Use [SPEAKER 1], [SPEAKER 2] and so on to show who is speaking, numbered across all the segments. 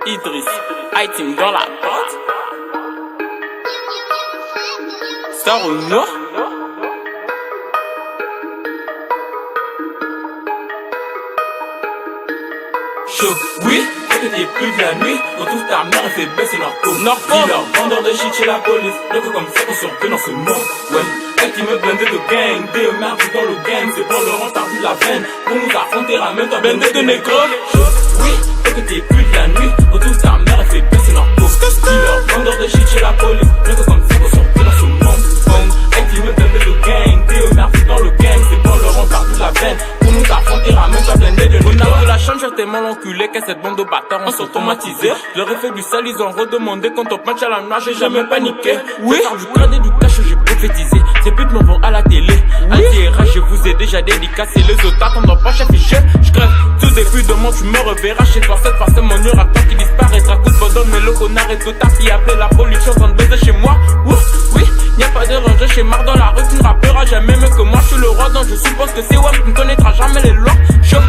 [SPEAKER 1] Idriss, I-Team dans la porte. Star ou non? Chaud, oui, que t'es plus de la nuit. On trouve ta mère, elle fait baisser leur peau. Dealer, vendeur de shit chez la police. Le coup comme ça qu'on surveille dans ce monde. Ouais, elle qui me blindait de gang. Des merdes dans le gang. C'est bon, Laurent, t'as vu la veine. Pour nous affronter, ramène-toi blindé de négro. Chaud, oui, que t'es plus de la nuit. On trouve ta mère, elle fait baisser leur peau. Dealer, vendeur de shit chez la police. Le coup comme ça qu'on surveille dans ce monde. Elle qui me blindait de gang. Des merdes dans le gang. C'est bon, Laurent, t'as vu la veine. Pour nous affronter, ramène-toi blindé de négro. La chambre, j'ai tellement l'enculé que cette bande de bâtards on s'automatisé. Leur effet du sale, ils ont redemandé quand on punch à la noix, j'ai jamais paniqué. Oui, faire du crâne et du cash, j'ai prophétisé. Ces putes m'en vont à la télé. Anti-RH, je vous ai déjà dédicacé. Les autres attendent pas affiché. J'crève tout début de mon, tu me reverras chez toi. Cette fois, c'est mon heure à toi qui disparaîtra. Coup de bodon, mais le connard est tout tapis. Appelé la police, en train de baiser chez moi. Ouf, oui, y'a pas de ranger chez Marc dans la rue. Tu ne rapperas jamais mieux que moi, je suis le roi. Donc je suppose que c'est WAM, tu ne connaîtras jamais les lois. Chaud,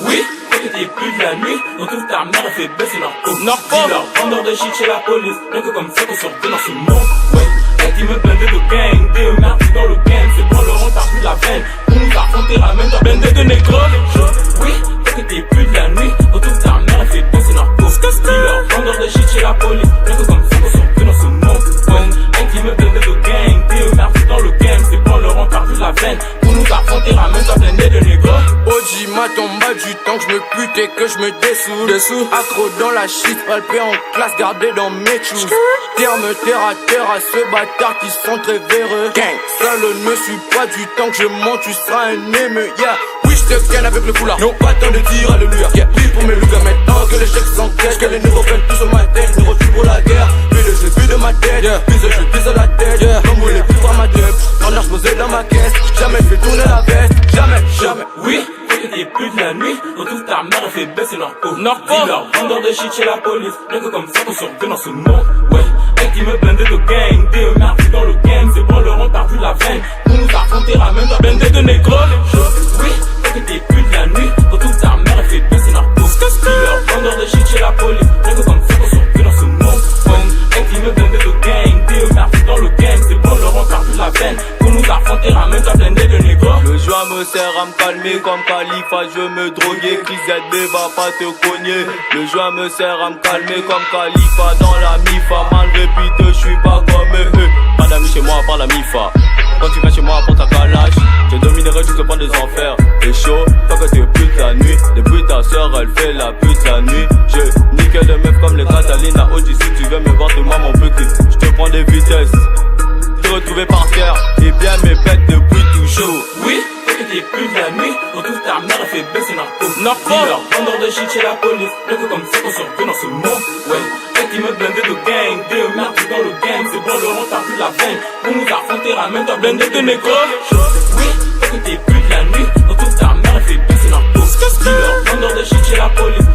[SPEAKER 1] oui. T'es plus de la nuit, on trouve ta mère, elle fait baisser leur peau. Dealer, vendeur de shit chez la police. Rien que comme ça qu'on surveille dans ce monde. Ouais, elle qui me blindait de gang. Des merdes dans le gang. C'est bon, Laurent, t'as plus la veine. Pour nous affronter, ramène-toi blindé de négro. Oui, que t'es plus de la nuit, on trouve ta mère, elle fait baisser leur peau. Dealer, vendeur de shit chez la police. Rien que comme ça qu'on surveille dans ce monde. Ouais, elle qui me blindait de gang. Des merdes dans le gang. C'est bon, Laurent, t'as plus la veine. Pour nous affronter, ramène-toi blindé de négro.
[SPEAKER 2] OG m'a tombé du temps que je me pute et que je me dessous. Accro dans la shit, palpé en classe, gardé dans mes shoes. Terre à terre à ce bâtard qui sont très véreux. Gang, ça ne me suis pas du temps que je monte, tu seras un émeu, yeah. Oui, je te ken avec le foulard, non pas temps de dire alléluia. Yeah, pris pour mes loups maintenant que les chèques s'encaissent, que les nouveaux prennent tout sur ma tête, nouveaux plus pour la guerre. Puis le jeu plus de ma tête, yeah. Puis je pisse la tête, yeah. Comme vous les plus par ma tête, en arche posée dans ma caisse. Jamais fait tourner la veste, jamais.
[SPEAKER 1] Oui. T'es plus de la nuit, on trouve ta mère, elle fait baisser leur peau. Dealer, vendeur de shit chez la police. Rien que comme ça qu'on surveille dans ce monde. Ouais, elle qui me blindait de gang. Des merdes dans le gang. C'est bon, Laurent, t'as vu la veine. Pour nous affronter, ramène-toi blindé de négro. Oui, t'es plus de la nuit, on trouve ta mère, elle fait baisser leur peau. Dealer, vendeur de shit chez la police. Rien que comme ça qu'on surveille dans ce monde. Ouais, elle qui me blindait de gang. Des merdes dans le gang. C'est bon, Laurent, t'as vu la veine. Pour nous affronter, ramène-toi blindé de négro.
[SPEAKER 2] Le joint me sert à me calmer comme Khalifa, je me droguer. Chris ZB va pas te cogner. Le joint me sert à me calmer comme Khalifa dans la MIFA. Mal répété, je suis pas comme eux. Pas d'amis chez moi à part la MIFA. Quand tu viens chez moi pour ta calage, je dominerai jusqu'au point des enfers. Et chaud, tant que t'es pute la nuit. Depuis ta soeur, elle fait la pute la nuit. Je nique les meufs comme les Catalina. OG, si tu veux me voir, tout le monde mon petit. Je te prends des vitesses. Te retrouver par terre. Et bien mes pètes depuis toujours.
[SPEAKER 1] Oui. T'es plus de la nuit, on trouve ta mère, elle fait baisser leur peau. Dealer, vendeur de shit chez la police. Rien que comme ça qu'on surveille dans ce monde. Ouais, elle qui me blindait de gang. Des merdes dans le gang. C'est bon, Laurent, t'as plus la veine. Pour nous affronter, ramène-toi blindé de négro. Oui, t'es plus de la nuit, on trouve ta mère, elle fait baisser leur peau. Dealer, vendeur de shit chez la police.